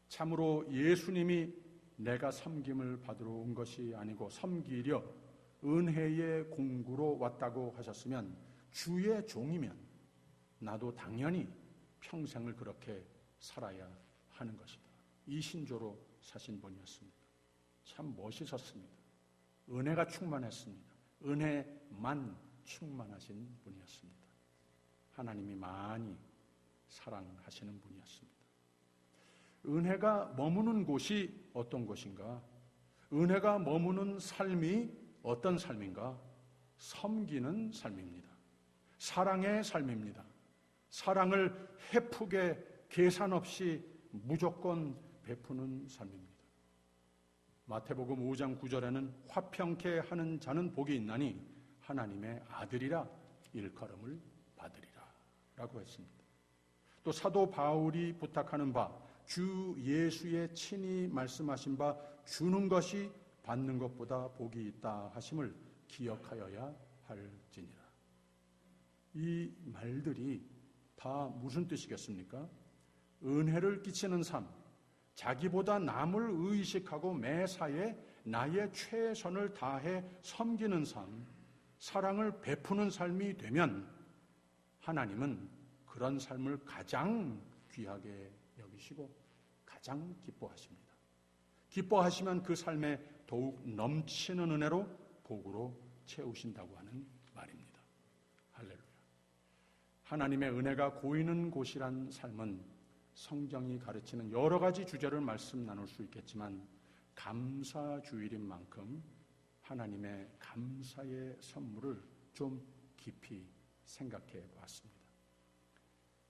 참으로 예수님이 내가 섬김을 받으러 온 것이 아니고 섬기려 은혜의 공구로 왔다고 하셨으면, 주의 종이면 나도 당연히 평생을 그렇게 살아야 하는 것이다. 이 신조로 사신 분이었습니다. 참 멋있었습니다. 은혜가 충만했습니다. 은혜만 충만하신 분이었습니다. 하나님이 많이 사랑하시는 분이었습니다. 은혜가 머무는 곳이 어떤 곳인가? 은혜가 머무는 삶이 어떤 삶인가? 섬기는 삶입니다. 사랑의 삶입니다. 사랑을 헤프게 계산 없이 무조건 베푸는 삶입니다. 마태복음 5장 9절에는 화평케 하는 자는 복이 있나니 하나님의 아들이라 일컬음을 받으리라 라고 했습니다. 또 사도 바울이 부탁하는 바, 주 예수의 친히 말씀하신 바 주는 것이 받는 것보다 복이 있다 하심을 기억하여야 할지니라. 이 말들이 다 무슨 뜻이겠습니까? 은혜를 끼치는 삶, 자기보다 남을 의식하고 매사에 나의 최선을 다해 섬기는 삶, 사랑을 베푸는 삶이 되면 하나님은 그런 삶을 가장 귀하게 여기시고 가장 기뻐하십니다. 기뻐하시면 그 삶에 더욱 넘치는 은혜로 복으로 채우신다고 하는 말입니다. 할렐루야. 하나님의 은혜가 고이는 곳이란 삶은 성경이 가르치는 여러 가지 주제를 말씀 나눌 수 있겠지만, 감사주일인 만큼 하나님의 감사의 선물을 좀 깊이 생각해 보았습니다.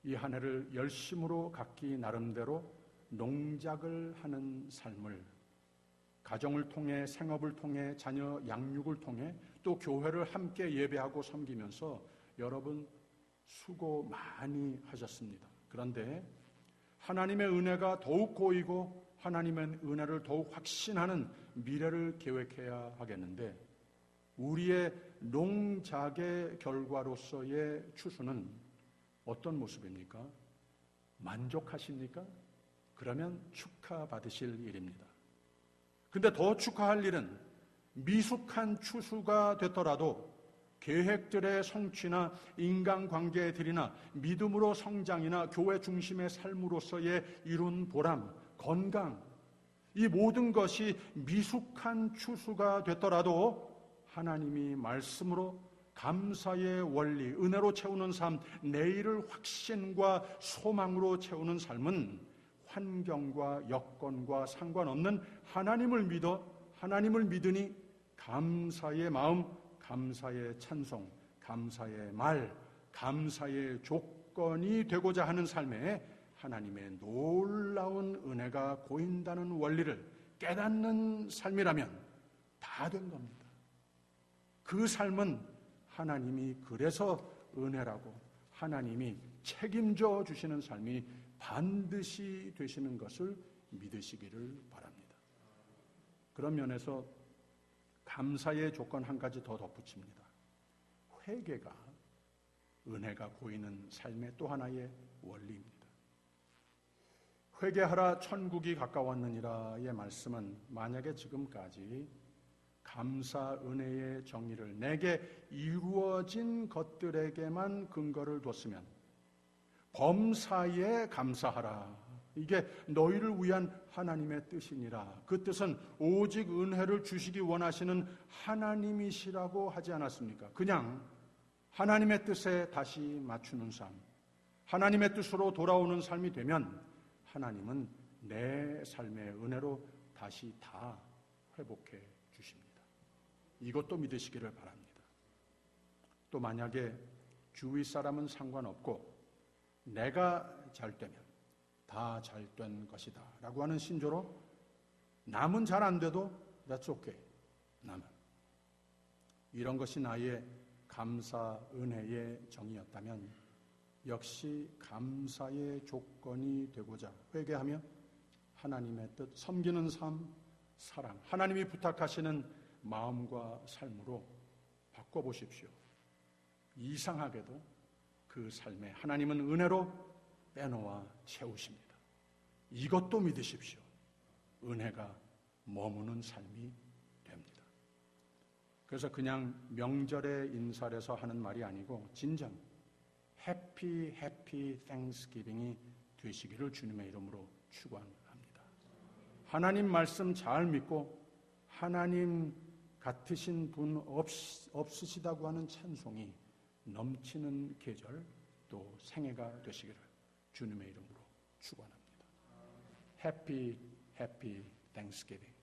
이 한 해를 열심으로 각기 나름대로 농작을 하는 삶을, 가정을 통해, 생업을 통해, 자녀 양육을 통해 또 교회를 함께 예배하고 섬기면서 여러분 수고 많이 하셨습니다. 그런데 하나님의 은혜가 더욱 고이고 하나님의 은혜를 더욱 확신하는 미래를 계획해야 하겠는데, 우리의 농작의 결과로서의 추수는 어떤 모습입니까? 만족하십니까? 그러면 축하받으실 일입니다. 근데 더 축하할 일은 미숙한 추수가 됐더라도 계획들의 성취나 인간관계들이나 믿음으로 성장이나 교회 중심의 삶으로서의 이룬 보람, 건강, 이 모든 것이 미숙한 추수가 됐더라도 하나님이 말씀으로 감사의 원리, 은혜로 채우는 삶, 내일을 확신과 소망으로 채우는 삶은 환경과 여건과 상관없는 하나님을 믿으니 감사의 마음, 감사의 찬송, 감사의 말, 감사의 조건이 되고자 하는 삶에 하나님의 놀라운 은혜가 고인다는 원리를 깨닫는 삶이라면 다 된 겁니다. 그 삶은 하나님이 그래서 은혜라고 하나님이 책임져 주시는 삶이 반드시 되시는 것을 믿으시기를 바랍니다. 그런 면에서 감사의 조건 한 가지 더 덧붙입니다. 회개가 은혜가 고이는 삶의 또 하나의 원리입니다. 회개하라 천국이 가까웠느니라의 말씀은 만약에 지금까지 감사 은혜의 정의를 내게 이루어진 것들에게만 근거를 뒀으면 범사에 감사하라, 이게 너희를 위한 하나님의 뜻이니라, 그 뜻은 오직 은혜를 주시기 원하시는 하나님이시라고 하지 않았습니까? 그냥 하나님의 뜻에 다시 맞추는 삶, 하나님의 뜻으로 돌아오는 삶이 되면 하나님은 내 삶의 은혜로 다시 다 회복해 주십니다. 이것도 믿으시기를 바랍니다. 또 만약에 주위 사람은 상관없고 내가 잘 되면 다 잘 된 것이다 라고 하는 신조로 남은 잘 안 돼도 that's okay, 남은, 이런 것이 나의 감사 은혜의 정의였다면 역시 감사의 조건이 되고자 회개하며 하나님의 뜻, 섬기는 삶, 사랑, 하나님이 부탁하시는 마음과 삶으로 바꿔보십시오. 이상하게도 그 삶에 하나님은 은혜로 빼놓아 채우십니다. 이것도 믿으십시오. 은혜가 머무는 삶이 됩니다. 그래서 그냥 명절에 인사를 해서 하는 말이 아니고 진정 해피 땡스기빙이 되시기를 주님의 이름으로 축원합니다. 하나님 말씀 잘 믿고 하나님 같으신 분 없으시다고 하는 찬송이 넘치는 계절, 또 생애가 되시기를 주님의 이름으로 축원합니다. 해피 땡스기빙.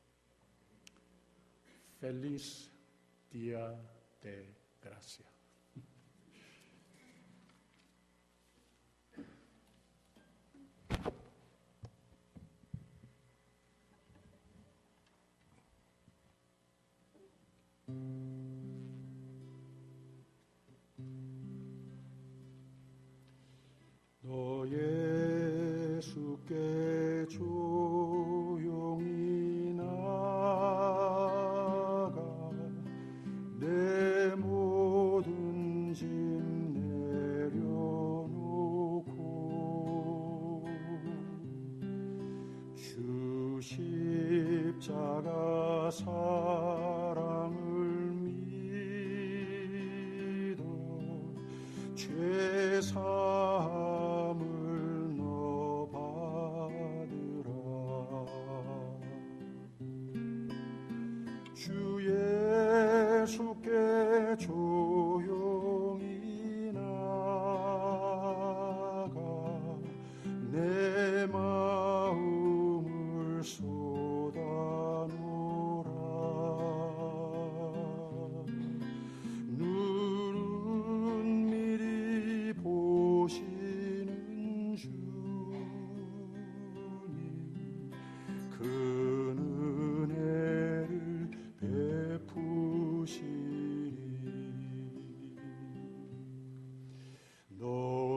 Feliz Dia de Gracia. 너 예수께 조용히 나가 내 모든 짐 내려놓고 주 십자가 사랑을 믿어 죄사함을 너 받으라. 주 예수께 조용히 나가 내 마음을 쏟아놓으라. 눈은 미리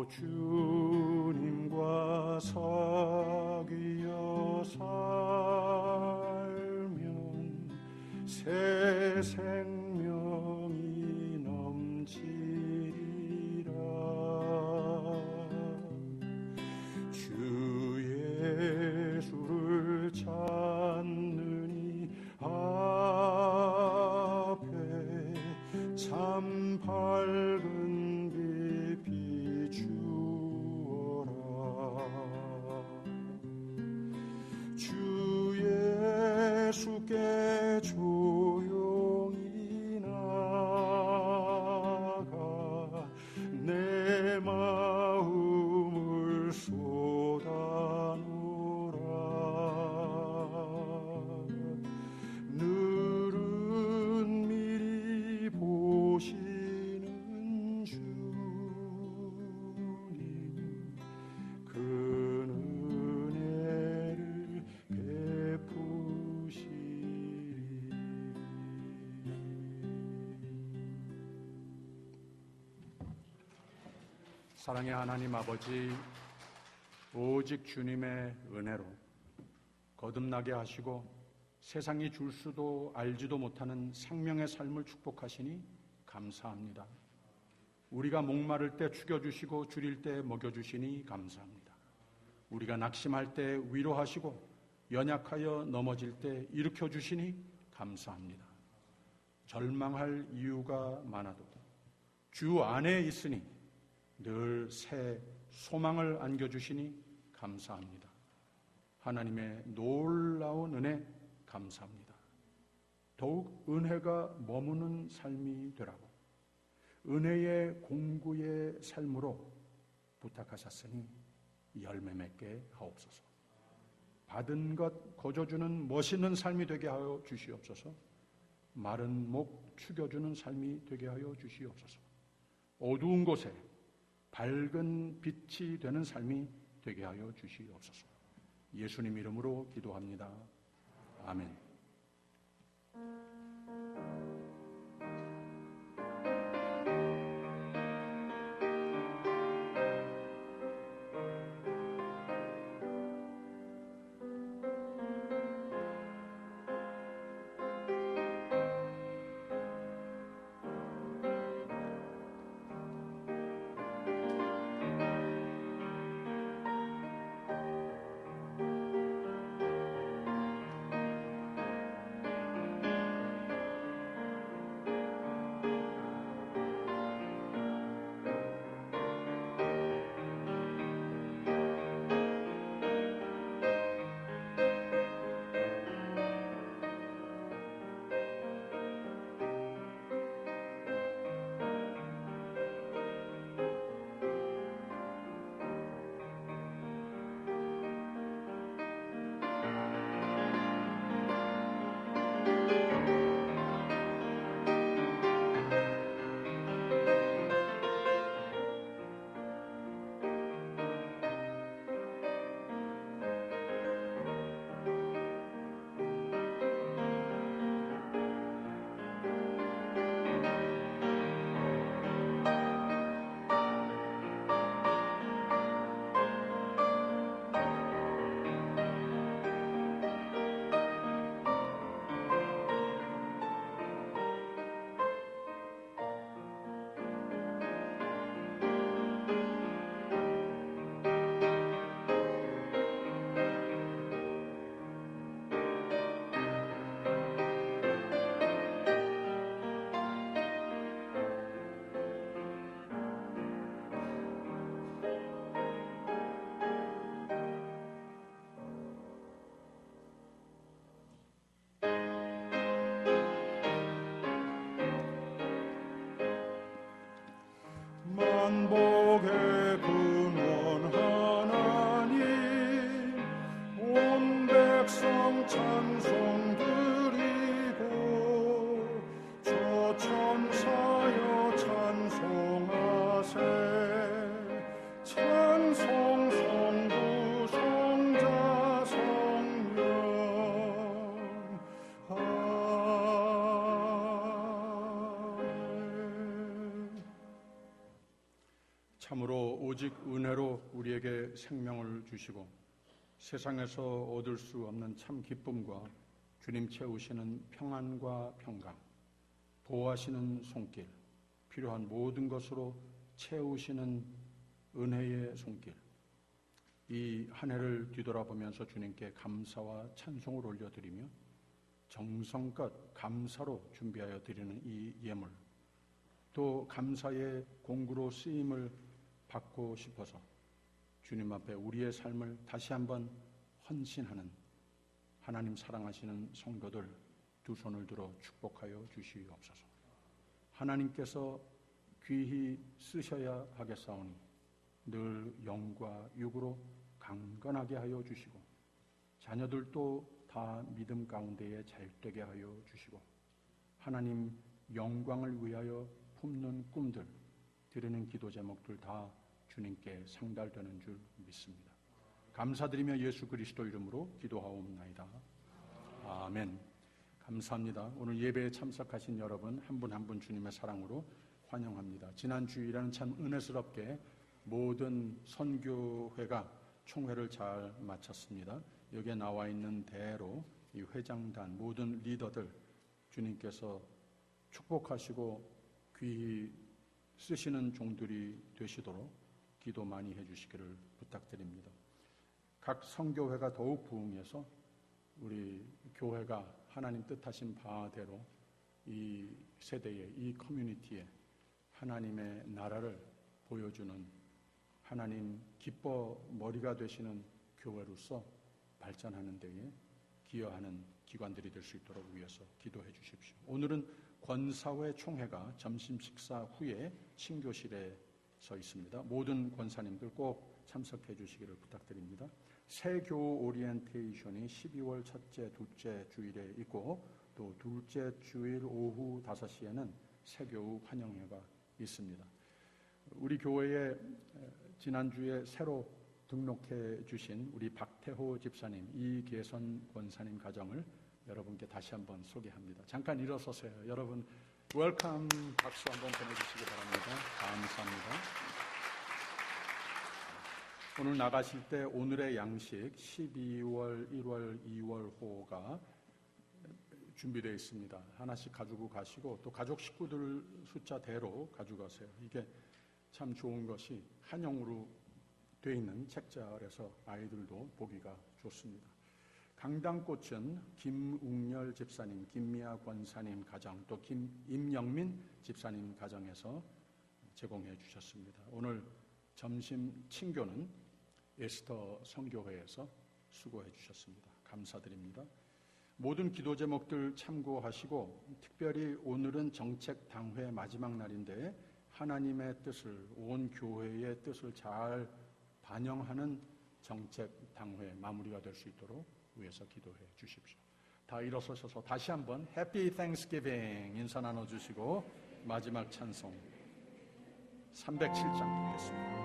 주님과 사귀어 살면 새 생명이 넘치리라. 주 예수를 찾느니 앞에 참 밝은 빛 비추어라. 주 예수께 조용히 나가 내 마음을 쏟아놓으라. 늘은 미리 보시는 주님, 그 은혜를 베푸시리. 사랑의 하나님 아버지, 오직 주님의 은혜로 거듭나게 하시고 세상이 줄 수도 알지도 못하는 생명의 삶을 축복하시니 감사합니다. 우리가 목마를 때 죽여주시고 줄일 때 먹여주시니 감사합니다. 우리가 낙심할 때 위로하시고 연약하여 넘어질 때 일으켜주시니 감사합니다. 절망할 이유가 많아도 주 안에 있으니 늘 새 소망을 안겨주시니 감사합니다. 하나님의 놀라운 은혜 감사합니다. 더욱 은혜가 머무는 삶이 되라고 은혜의 공구의 삶으로 부탁하셨으니 열매 맺게 하옵소서. 받은 것 거저주는 멋있는 삶이 되게 하여 주시옵소서. 마른 목 축여주는 삶이 되게 하여 주시옵소서. 어두운 곳에 밝은 빛이 되는 삶이 되게 하여 주시옵소서. 예수님 이름으로 기도합니다. 아멘. 만복의 근원 하나님, 온 백성 찬송 드리고 저 천사여 찬송하세. 찬송 성부 성자 성령 아멘. 참으로 오직 은혜로 우리에게 생명을 주시고 세상에서 얻을 수 없는 참 기쁨과 주님 채우시는 평안과 평강, 보호하시는 손길, 필요한 모든 것으로 채우시는 은혜의 손길, 이 한 해를 뒤돌아보면서 주님께 감사와 찬송을 올려드리며 정성껏 감사로 준비하여 드리는 이 예물, 또 감사의 공구로 쓰임을 받고 싶어서 주님 앞에 우리의 삶을 다시 한번 헌신하는 하나님 사랑하시는 성도들 두 손을 들어 축복하여 주시옵소서. 하나님께서 귀히 쓰셔야 하겠사오니 늘 영과 육으로 강건하게 하여 주시고 자녀들도 다 믿음 가운데에 잘 되게 하여 주시고 하나님 영광을 위하여 품는 꿈들, 드리는 기도 제목들 다 주님께 상달되는 줄 믿습니다. 감사드리며 예수 그리스도 이름으로 기도하옵나이다. 아멘. 감사합니다. 오늘 예배에 참석하신 여러분 한 분 한 분 주님의 사랑으로 환영합니다. 지난 주일에는 참 은혜스럽게 모든 선교회가 총회를 잘 마쳤습니다. 여기에 나와 있는 대로 이 회장단 모든 리더들 주님께서 축복하시고 귀히 쓰시는 종들이 되시도록 기도 많이 해주시기를 부탁드립니다. 각 선교회가 더욱 부흥해서 우리 교회가 하나님 뜻하신 바대로 이 세대에, 이 커뮤니티에 하나님의 나라를 보여주는 하나님 기뻐 머리가 되시는 교회로서 발전하는 데에 기여하는 기관들이 될 수 있도록 위해서 기도해 주십시오. 오늘은 권사회 총회가 점심 식사 후에 친교실에 서 있습니다. 모든 권사님들 꼭 참석해 주시기를 부탁드립니다. 새교 오리엔테이션이 12월 첫째, 둘째 주일에 있고 또 둘째 주일 오후 5시에는 새교우 환영회가 있습니다. 우리 교회에 지난주에 새로 등록해 주신 우리 박태호 집사님, 이계선 권사님 가정을 여러분께 다시 한번 소개합니다. 잠깐 일어서세요. 여러분 웰컴 박수 한번 보내주시기 바랍니다. 감사합니다. 오늘 나가실 때 오늘의 양식 12월, 1월, 2월 호가 준비되어 있습니다. 하나씩 가지고 가시고 또 가족 식구들 숫자대로 가져가세요. 이게 참 좋은 것이 한영으로 되어 있는 책자라서 아이들도 보기가 좋습니다. 강당꽃은 김웅열 집사님, 김미아 권사님 가정, 또 임영민 집사님 가정에서 제공해 주셨습니다. 오늘 점심 친교는 에스터 선교회에서 수고해 주셨습니다. 감사드립니다. 모든 기도 제목들 참고하시고 특별히 오늘은 정책당회 마지막 날인데 하나님의 뜻을, 온 교회의 뜻을 잘 반영하는 정책당회 마무리가 될 수 있도록 위해서 기도해 주십시오. 다 일어서셔서 다시 한번 해피 땡스기빙 인사 나눠주시고 마지막 찬송 307장 듣겠습니다.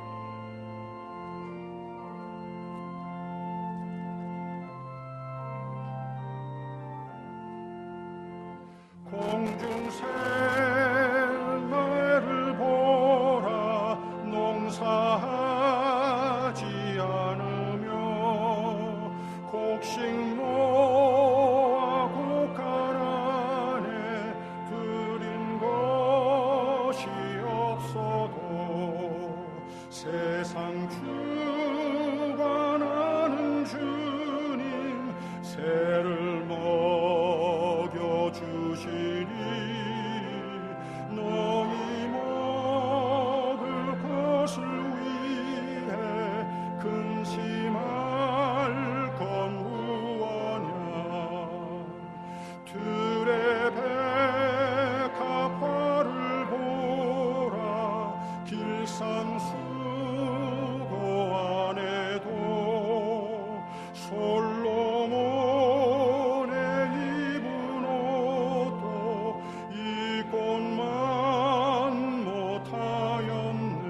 공중생활을 보라 농사하지 않으며 곡식 모아 곡간 안에 들인 것이 없어도 세상 주관하는 주님 새를 주시니 너희 먹을 것을 위해 근심할 건 무엇냐 들의 백합화를 보라 길상 수고 안에도 솔로몬의 꽃만 못하였네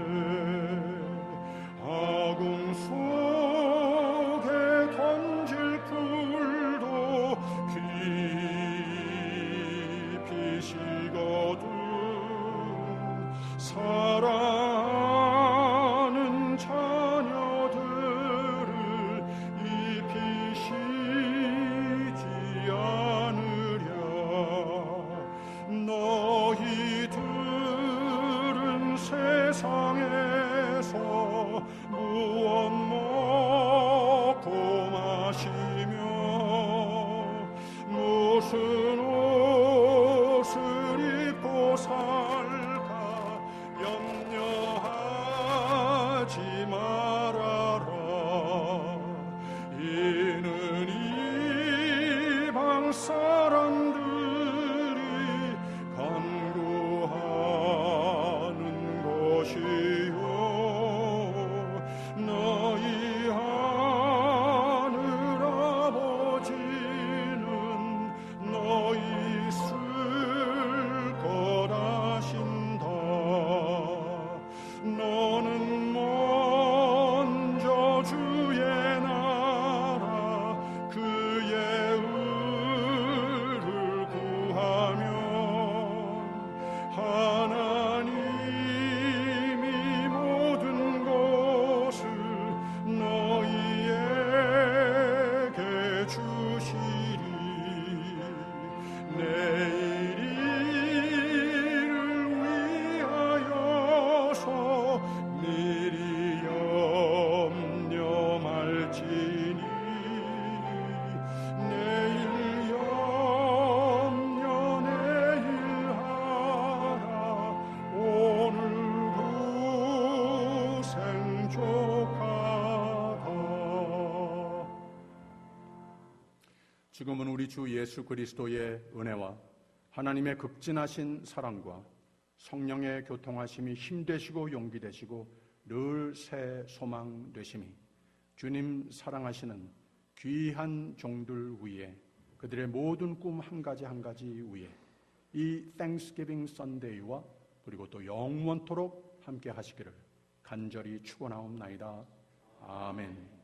아궁 속에 던질 풀도 깊이 식어든 사랑 지금은 우리 주 예수 그리스도의 은혜와 하나님의 극진하신 사랑과 성령의 교통하심이 힘되시고 용기 되시고 늘 새 소망 되심이 주님 사랑하시는 귀한 종들 위에 그들의 모든 꿈 한 가지 한 가지 위에 이 Thanksgiving Sunday와 그리고 또 영원토록 함께 하시기를 간절히 축원하옵나이다. 아멘.